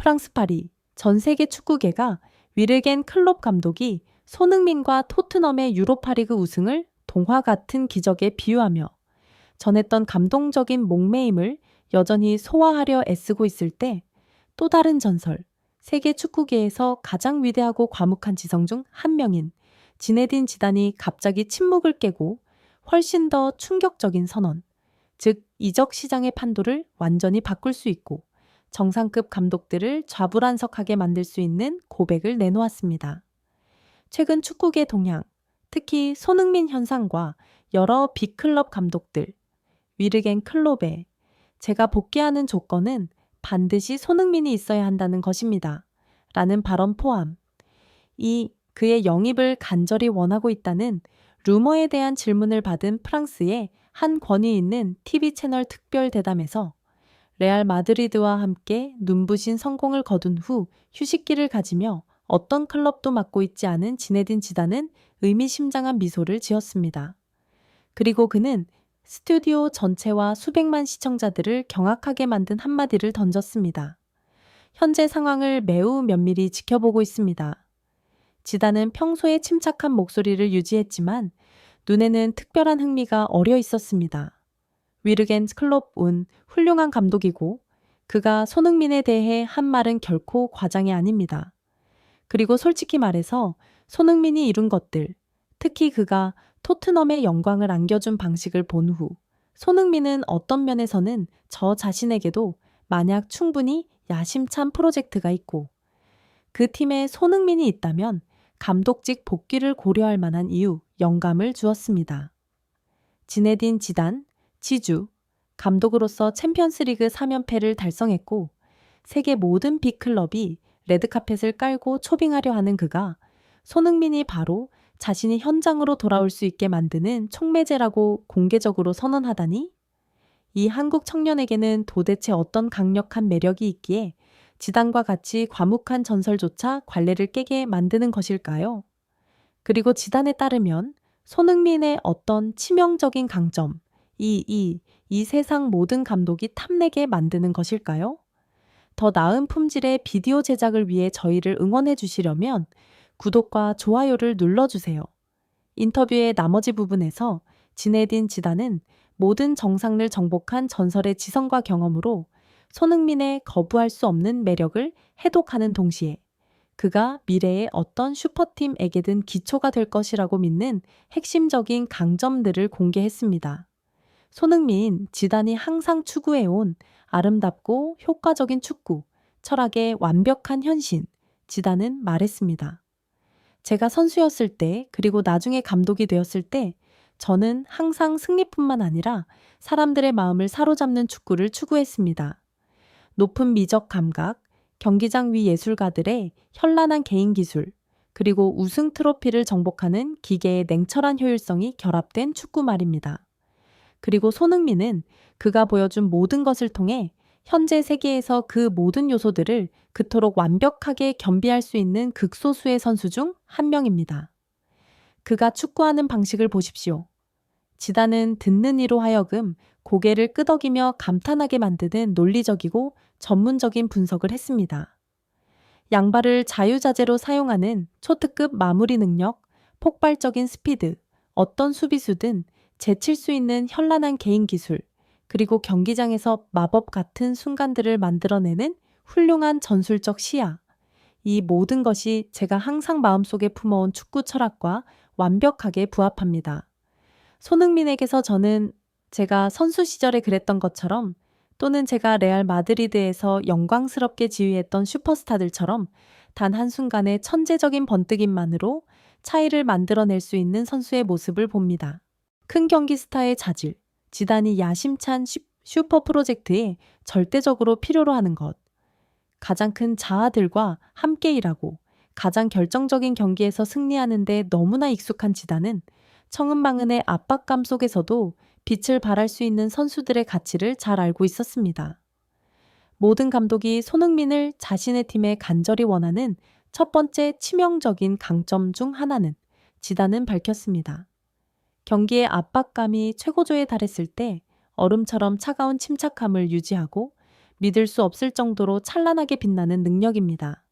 프랑스 파리 전 세계 축구계가 위르겐 클롭 감독이 손흥민과 토트넘의 유로파리그 우승을 동화 같은 기적에 비유하며 전했던 감동적인 목매임을 여전히 소화하려 애쓰고 있을 때 또 다른 전설, 세계 축구계에서 가장 위대하고 과묵한 지성 중 한 명인 지네딘 지단이 갑자기 침묵을 깨고 훨씬 더 충격적인 선언, 즉 이적 시장의 판도를 완전히 바꿀 수 있고 정상급 감독들을 좌불안석하게 만들 수 있는 고백을 내놓았습니다. 최근 축구계 동향, 특히 손흥민 현상과 여러 빅클럽 감독들, 위르겐 클롭에 제가 복귀하는 조건은 반드시 손흥민이 있어야 한다는 것입니다. 라는 발언 포함. 그의 영입을 간절히 원하고 있다는 루머에 대한 질문을 받은 프랑스의 한 권위 있는 TV 채널 특별 대담에서 레알 마드리드와 함께 눈부신 성공을 거둔 후 휴식기를 가지며 어떤 클럽도 맡고 있지 않은 지네딘 지단은 의미심장한 미소를 지었습니다. 그리고 그는 스튜디오 전체와 수백만 시청자들을 경악하게 만든 한마디를 던졌습니다. 현재 상황을 매우 면밀히 지켜보고 있습니다. 지단은 평소에 침착한 목소리를 유지했지만 눈에는 특별한 흥미가 어려 있었습니다. 위르겐 클롭은 훌륭한 감독이고 그가 손흥민에 대해 한 말은 결코 과장이 아닙니다. 그리고 솔직히 말해서 손흥민이 이룬 것들, 특히 그가 토트넘의 영광을 안겨준 방식을 본 후 손흥민은 어떤 면에서는 저 자신에게도 만약 충분히 야심찬 프로젝트가 있고 그 팀에 손흥민이 있다면 감독직 복귀를 고려할 만한 이유, 영감을 주었습니다. 지네딘 지단, 지주, 감독으로서 챔피언스리그 3연패를 달성했고 세계 모든 빅클럽이 레드카펫을 깔고 초빙하려 하는 그가 손흥민이 바로 자신이 현장으로 돌아올 수 있게 만드는 촉매제라고 공개적으로 선언하다니? 이 한국 청년에게는 도대체 어떤 강력한 매력이 있기에 지단과 같이 과묵한 전설조차 관례를 깨게 만드는 것일까요? 그리고 지단에 따르면 손흥민의 어떤 치명적인 강점, 이 세상 모든 감독이 탐내게 만드는 것일까요? 더 나은 품질의 비디오 제작을 위해 저희를 응원해 주시려면 구독과 좋아요를 눌러주세요. 인터뷰의 나머지 부분에서 지네딘 지단은 모든 정상을 정복한 전설의 지성과 경험으로 손흥민의 거부할 수 없는 매력을 해독하는 동시에 그가 미래의 어떤 슈퍼팀에게든 기초가 될 것이라고 믿는 핵심적인 강점들을 공개했습니다. 손흥민, 지단이 항상 추구해온 아름답고 효과적인 축구, 철학의 완벽한 현신, 지단은 말했습니다. 제가 선수였을 때, 그리고 나중에 감독이 되었을 때, 저는 항상 승리뿐만 아니라 사람들의 마음을 사로잡는 축구를 추구했습니다. 높은 미적 감각, 경기장 위 예술가들의 현란한 개인 기술, 그리고 우승 트로피를 정복하는 기계의 냉철한 효율성이 결합된 축구 말입니다. 그리고 손흥민은 그가 보여준 모든 것을 통해 현재 세계에서 그 모든 요소들을 그토록 완벽하게 겸비할 수 있는 극소수의 선수 중 한 명입니다. 그가 축구하는 방식을 보십시오. 지단은 듣는 이로 하여금 고개를 끄덕이며 감탄하게 만드는 논리적이고 전문적인 분석을 했습니다. 양발을 자유자재로 사용하는 초특급 마무리 능력, 폭발적인 스피드, 어떤 수비수든 제칠 수 있는 현란한 개인 기술, 그리고 경기장에서 마법 같은 순간들을 만들어내는 훌륭한 전술적 시야. 이 모든 것이 제가 항상 마음속에 품어온 축구 철학과 완벽하게 부합합니다. 손흥민에게서 저는 제가 선수 시절에 그랬던 것처럼 또는 제가 레알 마드리드에서 영광스럽게 지휘했던 슈퍼스타들처럼 단 한순간의 천재적인 번뜩임만으로 차이를 만들어낼 수 있는 선수의 모습을 봅니다. 큰 경기 스타의 자질, 지단이 야심찬 슈퍼 프로젝트에 절대적으로 필요로 하는 것, 가장 큰 자아들과 함께 일하고 가장 결정적인 경기에서 승리하는 데 너무나 익숙한 지단은 청은망은의 압박감 속에서도 빛을 발할 수 있는 선수들의 가치를 잘 알고 있었습니다. 모든 감독이 손흥민을 자신의 팀에 간절히 원하는 첫 번째 치명적인 강점 중 하나는 지단은 밝혔습니다. 경기의 압박감이 최고조에 달했을 때 얼음처럼 차가운 침착함을 유지하고 믿을 수 없을 정도로 찬란하게 빛나는 능력입니다.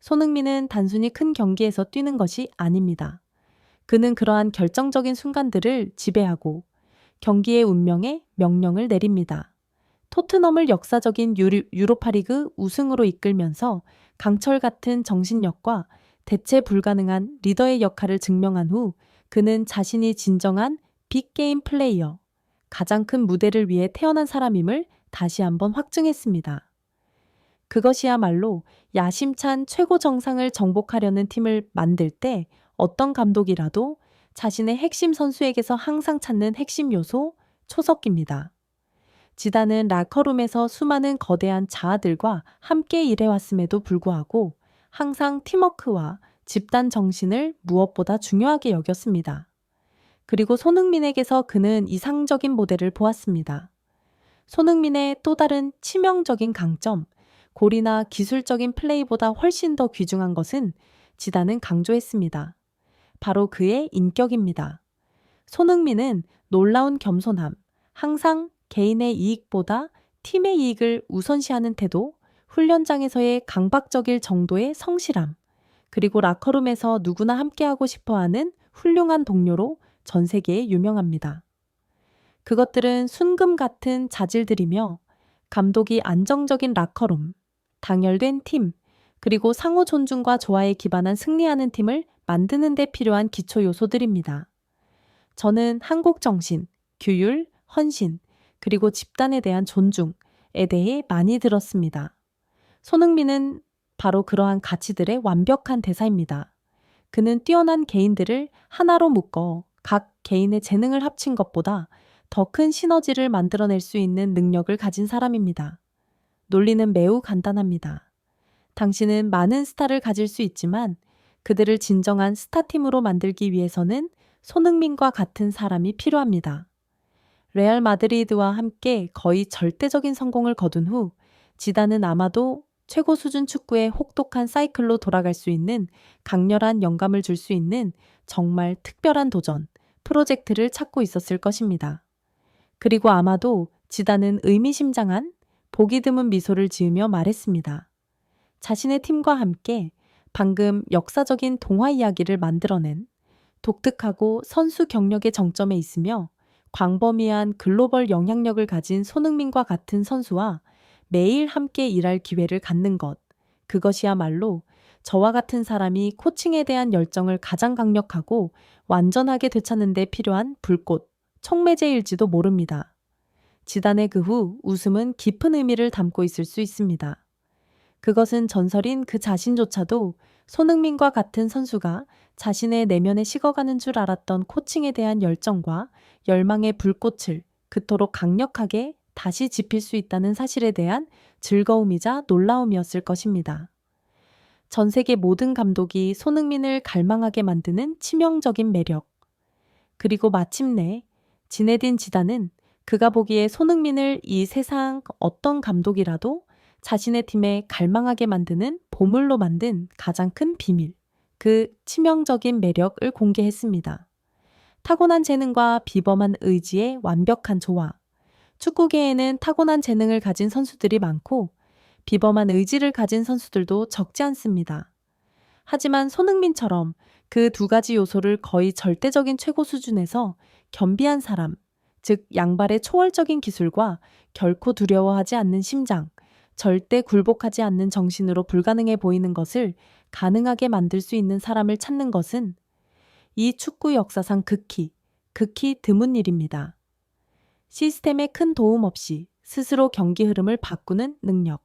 손흥민은 단순히 큰 경기에서 뛰는 것이 아닙니다. 그는 그러한 결정적인 순간들을 지배하고 경기의 운명에 명령을 내립니다. 토트넘을 역사적인 유로파리그 우승으로 이끌면서 강철 같은 정신력과 대체 불가능한 리더의 역할을 증명한 후 그는 자신이 진정한 빅게임 플레이어, 가장 큰 무대를 위해 태어난 사람임을 다시 한번 확증했습니다. 그것이야말로 야심찬 최고 정상을 정복하려는 팀을 만들 때 어떤 감독이라도 자신의 핵심 선수에게서 항상 찾는 핵심 요소, 초석기입니다. 지단은 라커룸에서 수많은 거대한 자아들과 함께 일해왔음에도 불구하고 항상 팀워크와 집단 정신을 무엇보다 중요하게 여겼습니다. 그리고 손흥민에게서 그는 이상적인 모델을 보았습니다. 손흥민의 또 다른 치명적인 강점, 골이나 기술적인 플레이보다 훨씬 더 귀중한 것은 지단은 강조했습니다. 바로 그의 인격입니다. 손흥민은 놀라운 겸손함, 항상 개인의 이익보다 팀의 이익을 우선시하는 태도, 훈련장에서의 강박적일 정도의 성실함, 그리고 라커룸에서 누구나 함께하고 싶어하는 훌륭한 동료로 전 세계에 유명합니다. 그것들은 순금 같은 자질들이며 감독이 안정적인 라커룸, 단열된 팀, 그리고 상호 존중과 조화에 기반한 승리하는 팀을 만드는 데 필요한 기초 요소들입니다. 저는 한국 정신, 규율, 헌신, 그리고 집단에 대한 존중에 대해 많이 들었습니다. 손흥민은 바로 그러한 가치들의 완벽한 대사입니다. 그는 뛰어난 개인들을 하나로 묶어 각 개인의 재능을 합친 것보다 더 큰 시너지를 만들어낼 수 있는 능력을 가진 사람입니다. 논리는 매우 간단합니다. 당신은 많은 스타를 가질 수 있지만 그들을 진정한 스타팀으로 만들기 위해서는 손흥민과 같은 사람이 필요합니다. 레알 마드리드와 함께 거의 절대적인 성공을 거둔 후 지단은 아마도 최고 수준 축구의 혹독한 사이클로 돌아갈 수 있는 강렬한 영감을 줄 수 있는 정말 특별한 도전, 프로젝트를 찾고 있었을 것입니다. 그리고 아마도 지단은 의미심장한 보기 드문 미소를 지으며 말했습니다. 자신의 팀과 함께 방금 역사적인 동화 이야기를 만들어낸 독특하고 선수 경력의 정점에 있으며 광범위한 글로벌 영향력을 가진 손흥민과 같은 선수와 매일 함께 일할 기회를 갖는 것, 그것이야말로 저와 같은 사람이 코칭에 대한 열정을 가장 강력하고 완전하게 되찾는 데 필요한 불꽃, 촉매제일지도 모릅니다. 지단의 그 후 웃음은 깊은 의미를 담고 있을 수 있습니다. 그것은 전설인 그 자신조차도 손흥민과 같은 선수가 자신의 내면에 식어가는 줄 알았던 코칭에 대한 열정과 열망의 불꽃을 그토록 강력하게 다시 지필 수 있다는 사실에 대한 즐거움이자 놀라움이었을 것입니다. 전 세계 모든 감독이 손흥민을 갈망하게 만드는 치명적인 매력. 그리고 마침내 지네딘 지단은 그가 보기에 손흥민을 이 세상 어떤 감독이라도 자신의 팀에 갈망하게 만드는 보물로 만든 가장 큰 비밀, 그 치명적인 매력을 공개했습니다. 타고난 재능과 비범한 의지의 완벽한 조화. 축구계에는 타고난 재능을 가진 선수들이 많고 비범한 의지를 가진 선수들도 적지 않습니다. 하지만 손흥민처럼 그 두 가지 요소를 거의 절대적인 최고 수준에서 겸비한 사람, 즉 양발의 초월적인 기술과 결코 두려워하지 않는 심장, 절대 굴복하지 않는 정신으로 불가능해 보이는 것을 가능하게 만들 수 있는 사람을 찾는 것은 이 축구 역사상 극히 드문 일입니다. 시스템에 큰 도움 없이 스스로 경기 흐름을 바꾸는 능력.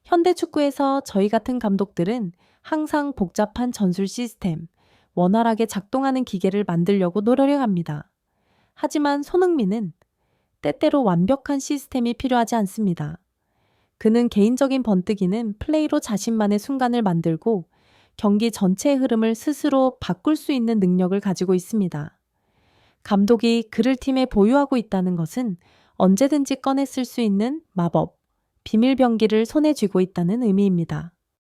현대 축구에서 저희 같은 감독들은 항상 복잡한 전술 시스템, 원활하게 작동하는 기계를 만들려고 노력합니다. 하지만 손흥민은 때때로 완벽한 시스템이 필요하지 않습니다. 그는 개인적인 번뜩이는 플레이로 자신만의 순간을 만들고 경기 전체의 흐름을 스스로 바꿀 수 있는 능력을 가지고 있습니다. 감독이 그를 팀에 보유하고 있다는 것은 언제든지 꺼내 쓸 수 있는 마법, 비밀병기를 손에 쥐고 있다는 의미입니다.